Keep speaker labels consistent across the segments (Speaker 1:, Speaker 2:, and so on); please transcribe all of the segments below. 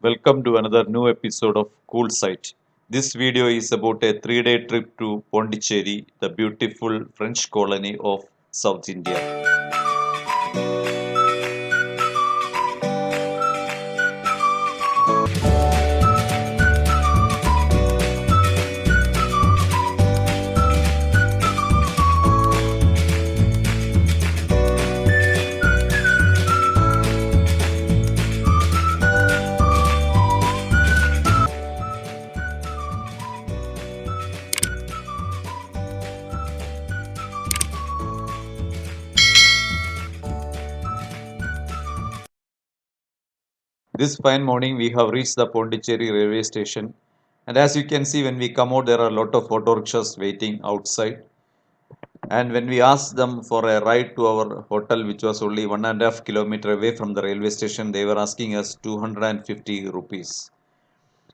Speaker 1: Welcome to another new episode of Coolsite. This video is about a 3-day trip to Pondicherry, the beautiful French colony of South India. This fine morning we have reached the Pondicherry railway station, and as you can see when we come out there are a lot of auto rickshaws waiting outside, and when we asked them for a ride to our hotel which was only 1.5 kilometer away from the railway station, they were asking us 250 rupees.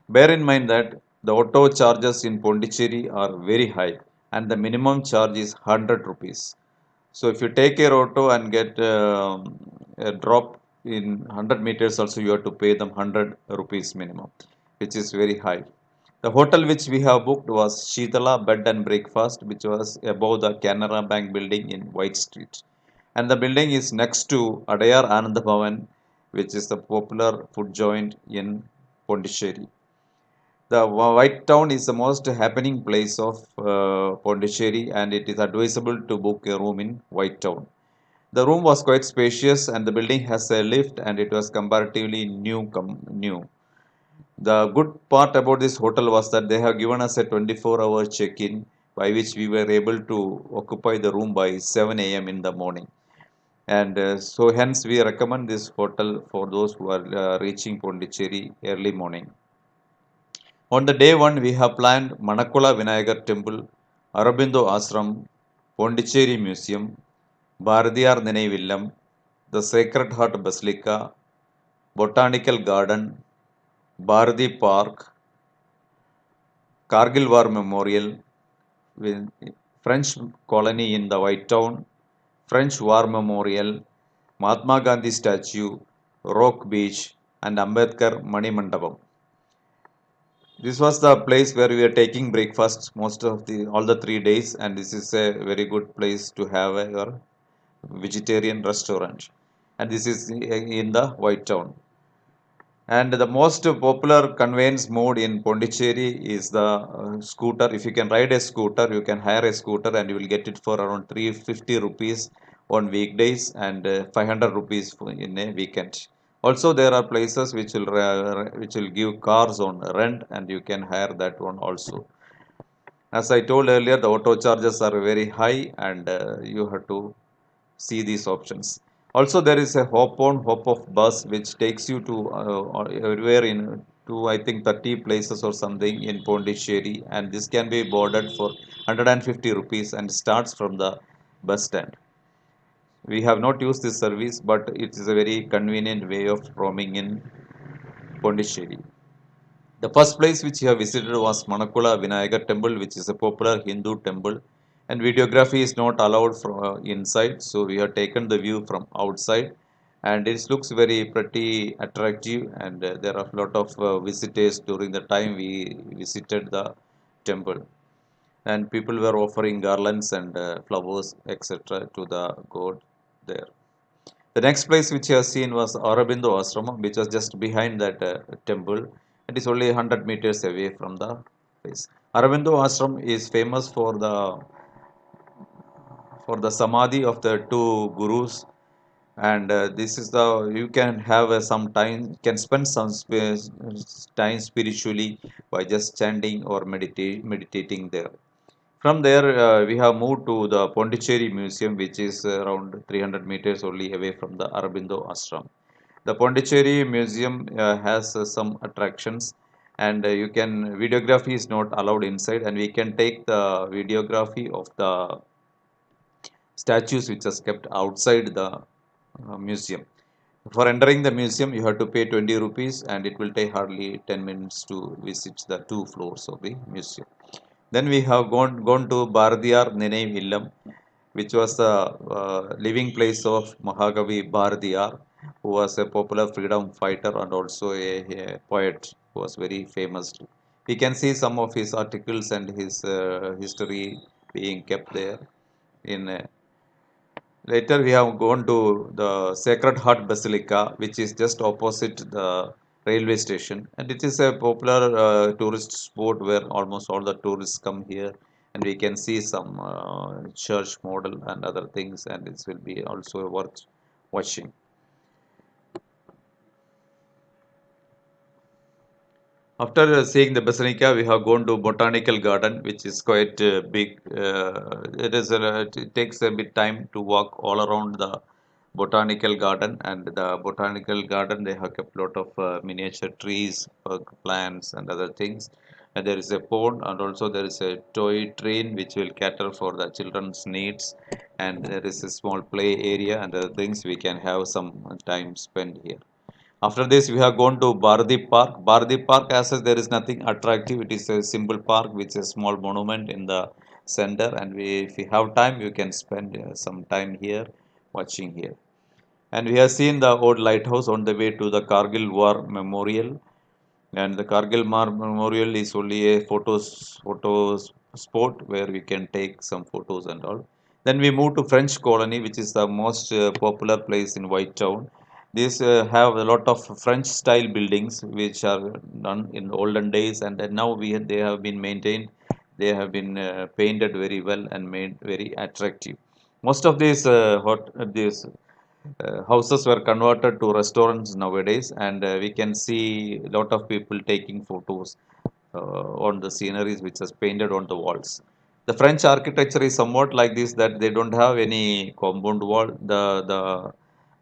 Speaker 1: Bear in mind that the auto charges in Pondicherry are very high and the minimum charge is 100 rupees. So if you take your auto and get a drop in 100 meters also you have to pay them 100 rupees minimum, which is very high. The hotel which we have booked was Sheetala Bed and Breakfast, which was above the Canara Bank building in White Street. And the building is next to Adayar Anand Bhavan, which is the popular food joint in Pondicherry. The White Town is the most happening place of Pondicherry, and it is advisable to book a room in White Town. The room was quite spacious and the building has a lift and it was comparatively new. The good part about this hotel was that they have given us a 24-hour check-in by which we were able to occupy the room by 7 a.m. in the morning. And so hence we recommend this hotel for those who are reaching Pondicherry early morning. On the day one, we have planned Manakula Vinayagar Temple, Aurobindo Ashram, Pondicherry Museum, Bharadiyar Ninaivillam, the Sacred Heart Basilica, Botanical Garden, Bharati Park, Kargil War Memorial, French colony in the White Town, French War Memorial, Mahatma Gandhi statue, Rock Beach, and Ambedkar Mani Mandapam. This was the place where we were taking breakfast most of the all the 3 days, and this is a very good place to have a vegetarian restaurant. And this is in the White Town. And the most popular conveyance mode in Pondicherry is the scooter. If you can ride a scooter, you can hire a scooter and you will get it for around 350 rupees on weekdays and 500 rupees in a weekend. Also, there are places which will give cars on rent and you can hire that one also. As I told earlier, the auto charges are very high and you have to see these options. Also, there is a hop on hop off bus which takes you to everywhere in to I think 30 places or something in Pondicherry, and this can be boarded for 150 rupees and starts from the bus stand. We have not used this service, but it is a very convenient way of roaming in Pondicherry. The first place which we have visited was Manakula Vinayagar Temple, which is a popular Hindu temple, and videography is not allowed from inside, so we have taken the view from outside, and it looks very pretty attractive, and there are a lot of visitors during the time we visited the temple, and people were offering garlands and flowers, etc., to the god there. The next place which I have seen was Aurobindo Ashram, which was just behind that temple. It is only 100 meters away from the place. Aurobindo Ashram is famous for the samadhi of the two gurus, and this is the you can have some time, can spend some time spiritually by just chanting or meditating there. From there, we have moved to the Pondicherry Museum, which is around 300 meters only away from the Aurobindo Ashram. The Pondicherry Museum has some attractions, and you can videography is not allowed inside, and we can take the videography of the statues which are kept outside the museum. For entering the museum, you have to pay 20 rupees, and it will take hardly 10 minutes to visit the two floors of the museum. Then we have gone to Bharadiyar Ninaivillam, which was the living place of Mahagavi Bharadiyar. who was a popular freedom fighter and also a poet who was very famous. We can see some of his articles and his history being kept there. In Later, we have gone to the Sacred Heart Basilica, which is just opposite the railway station, and it is a popular tourist spot where almost all the tourists come here, and we can see some church model and other things, and it will be also worth watching. After seeing the Basilica, we have gone to Botanical Garden, which is quite big. It takes a bit time to walk all around the Botanical Garden, and the Botanical Garden they have kept a lot of miniature trees, plants, and other things. And there is a pond, and also there is a toy train which will cater for the children's needs. And there is a small play area and other things. We can have some time spent here. After this, we have gone to Bharati Park. Bharati Park, as such, there is nothing attractive. It is a simple park which is a small monument in the center. And if we have time, you can spend some time here watching here. And we have seen the old lighthouse on the way to the Kargil War Memorial. And the Kargil War Memorial is only a photos spot where we can take some photos and all. Then we move to French Colony, which is the most popular place in White Town. These have a lot of French style buildings which are done in olden days, and then now they have been maintained. They have been painted very well and made very attractive. Most of these houses were converted to restaurants nowadays, and we can see a lot of people taking photos on the sceneries which is painted on the walls. The French architecture is somewhat like this, that they don't have any compound wall. The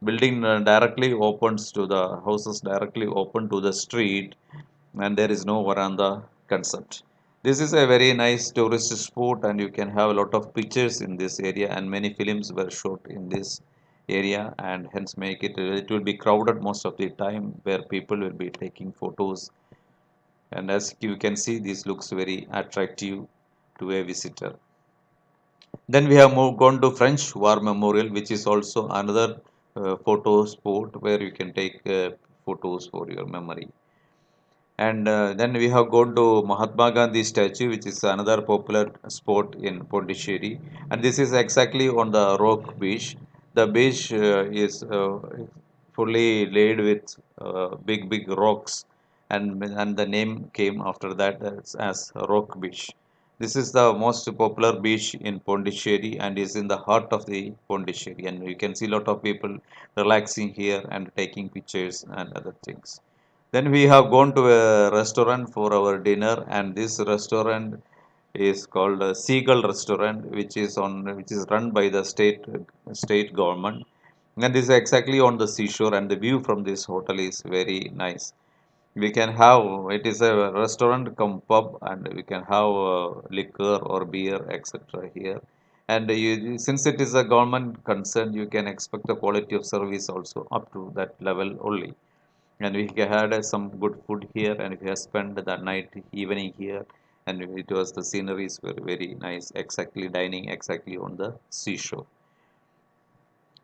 Speaker 1: building directly opens to the houses directly open to the street, and there is no veranda concept. This is a very nice tourist spot, and you can have a lot of pictures in this area, and many films were shot in this area, and hence make it will be crowded most of the time where people will be taking photos. And as you can see, this looks very attractive to a visitor. Then we have gone to French War Memorial, which is also another photo spot where you can take photos for your memory. And then we have gone to Mahatma Gandhi statue, which is another popular spot in Pondicherry. And this is exactly on the rock beach. The beach is fully laid with big rocks, and the name came after that as Rock Beach. This is the most popular beach in Pondicherry and is in the heart of the Pondicherry. And you can see a lot of people relaxing here and taking pictures and other things. Then we have gone to a restaurant for our dinner, and this restaurant is called a Seagull Restaurant, which is run by the state government. And this is exactly on the seashore, and the view from this hotel is very nice. We can have it is a restaurant come pub, and we can have liquor or beer, etc. here. And since it is a government concern, you can expect the quality of service also up to that level only. And we had some good food here, and we have spent the night evening here, and it was the sceneries were very nice, exactly dining exactly on the seashore.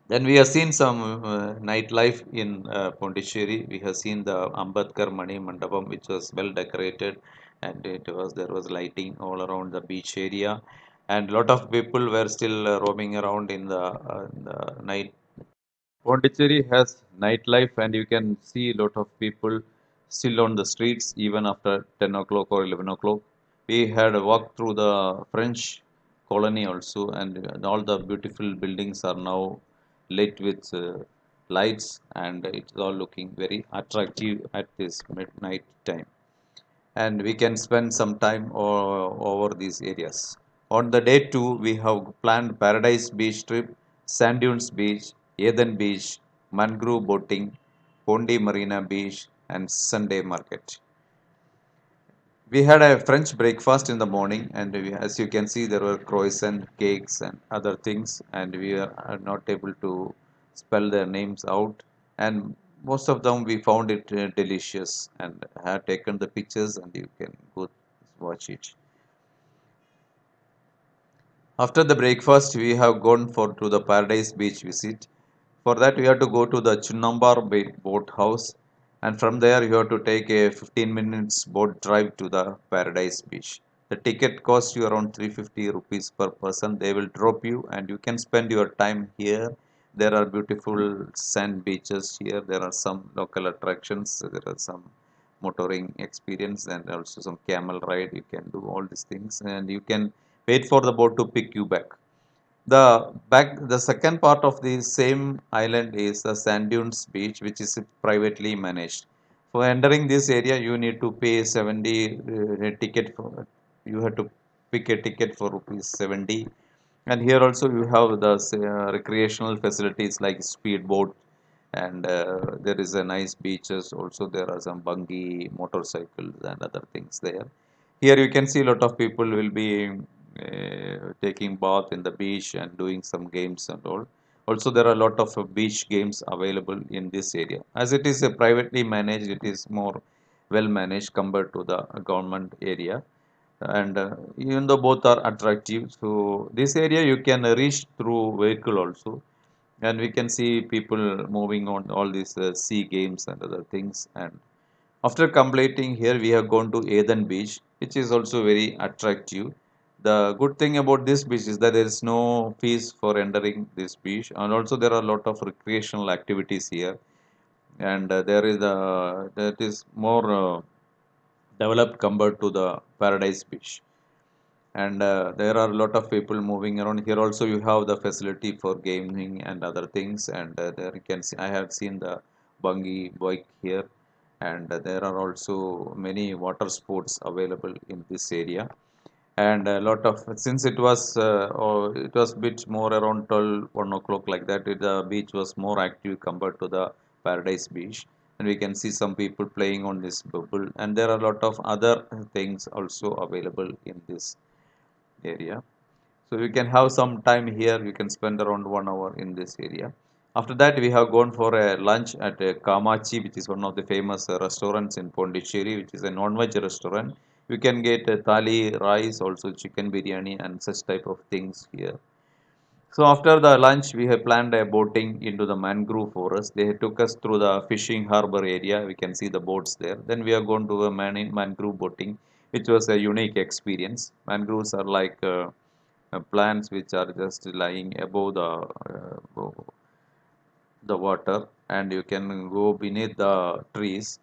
Speaker 1: Then we have seen some nightlife in Pondicherry. We have seen the Ambedkar Mani Mandapam, which was well decorated, and there was lighting all around the beach area, and a lot of people were still roaming around in the night. Pondicherry has nightlife, and you can see a lot of people still on the streets even after 10 o'clock or 11 o'clock. We had a walk through the French colony also, and all the beautiful buildings are now lit with lights, and it's all looking very attractive at this midnight time. And we can spend some time over these areas. On the day two, we have planned Paradise Beach trip, Sand Dunes Beach, Eden Beach, mangrove boating, Pondy Marina Beach, and Sunday Market. We had a French breakfast in the morning, and as you can see, there were croissant, cakes, and other things, and we are not able to spell their names out. And most of them we found it delicious, and have taken the pictures, and you can go watch it. After the breakfast, we have gone for to the Paradise Beach visit. For that, you have to go to the Chunnambar boat house, and from there you have to take a 15 minutes boat drive to the Paradise Beach. The ticket costs you around 350 rupees per person. They will drop you, and you can spend your time here. There are beautiful sand beaches here. There are some local attractions. There are some motoring experience and also some camel ride. You can do all these things, and you can wait for the boat to pick you back. The second part of the same island is the Sand Dunes Beach, which is privately managed. For entering this area, you need to pay 70 ticket for. You have to pick a ticket for rupees 70. And here also you have the recreational facilities like speedboat, and there is a nice beaches. Also there are some bungee motorcycles and other things there. Here you can see a lot of people will be taking bath in the beach and doing some games and all. Also there are a lot of beach games available in this area. As it is a privately managed, it is more well managed compared to the government area. And even though both are attractive, so this area you can reach through vehicle also, and we can see people moving on all these sea games and other things. And after completing here, we have gone to Eden Beach, which is also very attractive. The good thing about this beach is that there is no fees for entering this beach, and also there are a lot of recreational activities here. And there is that is more developed compared to the Paradise Beach. And there are a lot of people moving around here. Also, you have the facility for gaming and other things. And there you can see I have seen the bungee bike here, and there are also many water sports available in this area. And a lot of, since it was it was bit more around 12 1 o'clock like that, the beach was more active compared to the Paradise Beach. And we can see some people playing on this bubble, and there are a lot of other things also available in this area. So you can have some time here. You can spend around 1 hour in this area. After that, we have gone for a lunch at Kamachi, which is one of the famous restaurants in Pondicherry, which is a non-veg restaurant. You can get thali, rice, also chicken biryani, and such type of things here. So after the lunch, we have planned a boating into the mangrove forest. They took us through the fishing harbor area. We can see the boats there. Then we are going to a mangrove boating, which was a unique experience. Mangroves are like plants which are just lying above the water, and you can go beneath the trees,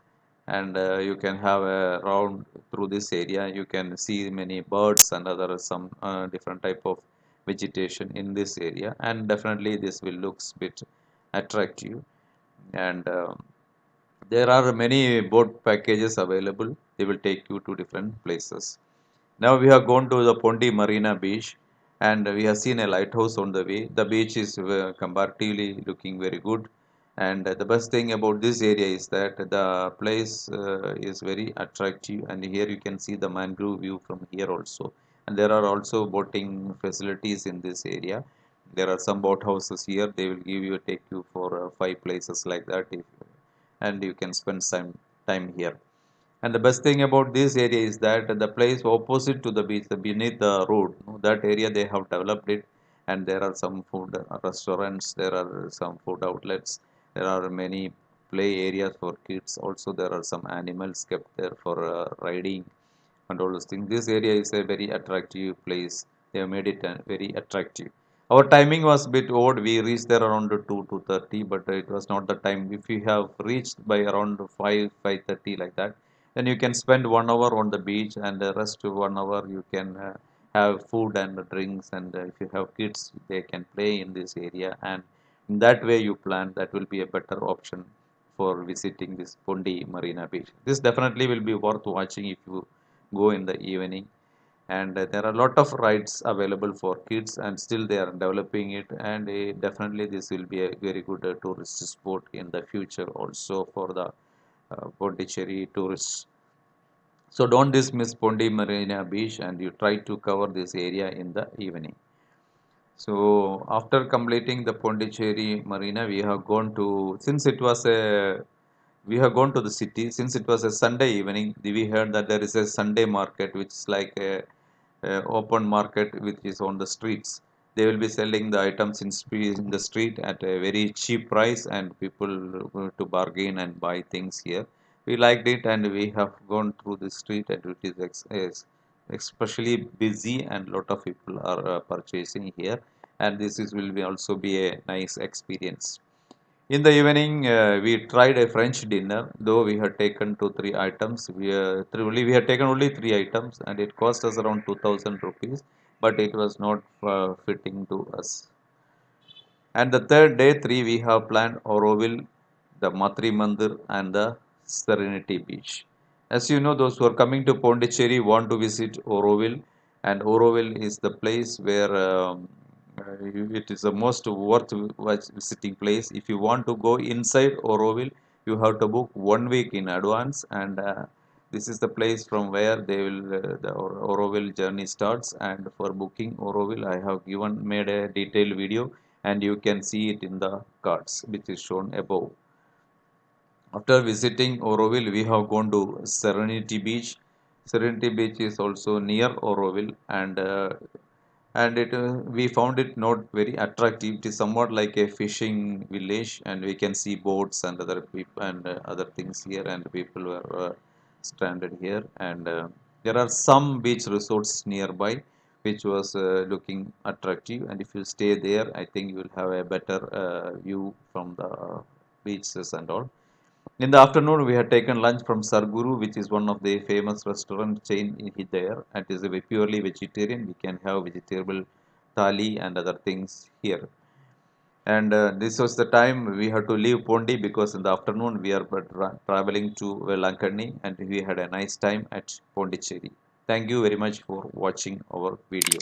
Speaker 1: and you can have a round through this area. You can see many birds and other some different type of vegetation in this area, and definitely this will looks bit attractive. And there are many boat packages available. They will take you to different places. Now we have gone to the Pondy Marina Beach, and we have seen a lighthouse on the way. The beach is comparatively looking very good, and the best thing about this area is that the place is very attractive, and here you can see the mangrove view from here also. And there are also boating facilities in this area. There are some boat houses here. They will give you take you for 5 places like that, and you can spend some time here. And the best thing about this area is that the place opposite to the beach, beneath the road, that area they have developed it, and there are some food restaurants, there are some food outlets, there are many play areas for kids. Also, there are some animals kept there for riding and all those things. This area is a very attractive place. They have made it very attractive. Our timing was a bit odd. We reached there around 2:30, but it was not the time. If you have reached by around 5:30 like that, then you can spend 1 hour on the beach, and the rest 1 hour you can have food and drinks. And if you have kids, they can play in this area. And in that way, you plan that will be a better option for visiting this Pondi Marina Beach. This definitely will be worth watching if you go in the evening. And there are a lot of rides available for kids, and still they are developing it. And definitely this will be a very good tourist spot in the future also for the Pondicherry tourists. So don't dismiss Pondi Marina Beach, and you try to cover this area in the evening. So after completing the Pondicherry Marina, we have gone to, since it was a, we have gone to the city. Since it was a Sunday evening, we heard that there is a Sunday market, which is like a open market which is on the streets. They will be selling the items in the street at a very cheap price, and people to bargain and buy things here. We liked it, and we have gone through the street, and it is especially busy, and lot of people are purchasing here, and this is will be also be a nice experience. In the evening, we tried a French dinner, though we had taken two, three items. We had taken only three items, and it cost us around 2000 rupees, but it was not fitting to us. And the third day, three, we have planned Auroville, the Matri Mandir, and the Serenity Beach. As you know, those who are coming to Pondicherry want to visit Auroville, and Auroville is the place where it is the most worth visiting place. If you want to go inside Auroville, you have to book 1 week in advance, and this is the place from where they will the Auroville journey starts. And for booking Auroville, I have given made a detailed video, and you can see it in the cards which is shown above. After visiting Auroville, we have gone to Serenity Beach. Serenity Beach is also near Auroville, and it we found it not very attractive. It is somewhat like a fishing village, and we can see boats and other people and other things here, and people were stranded here. And there are some beach resorts nearby, which was looking attractive. And if you stay there, I think you will have a better view from the beaches and all. In the afternoon, we had taken lunch from Sarguru, which is one of the famous restaurant chain in there. And it is a purely vegetarian. We can have vegetable thali and other things here. And this was the time we had to leave Pondi, because in the afternoon we are traveling to Velankani, and we had a nice time at Pondicherry. Thank you very much for watching our video.